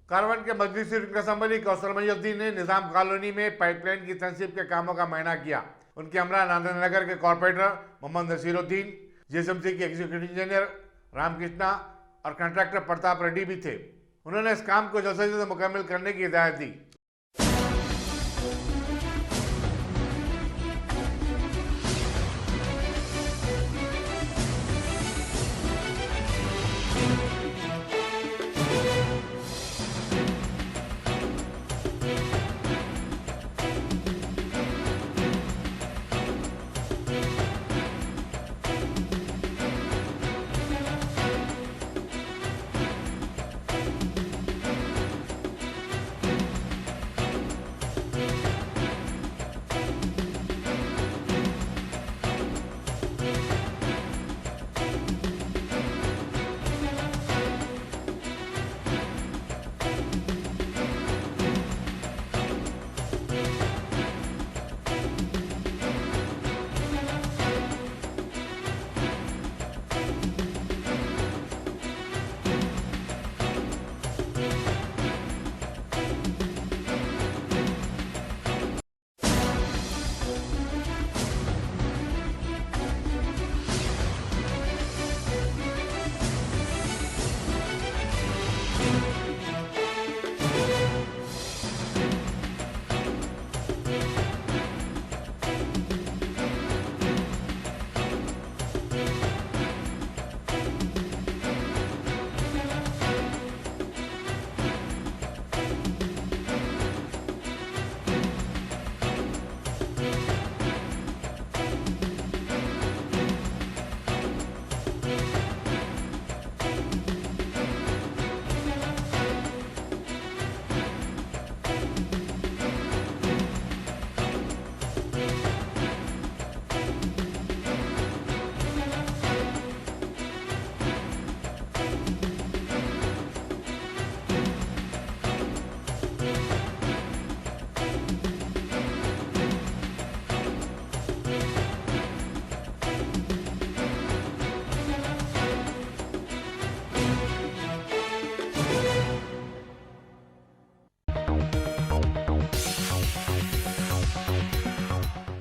कारवन के मजलिसी रुकन असम्बली कौसर मोहिउद्दीन ने निजाम कॉलोनी में पाइपलाइन की तनसीब के कामों का मायना किया। उनके हमरा नांदनगर के कॉर्पोरेटर मोहम्मद नसीरुद्दीन, जीएसएमसी के एग्जीक्यूटिव इंजीनियर रामकृष्णा और कॉन्ट्रैक्टर प्रताप रेड्डी भी थे। उन्होंने इस काम को जल्द से जल्द मुकम्मल करने की हिदायत दी।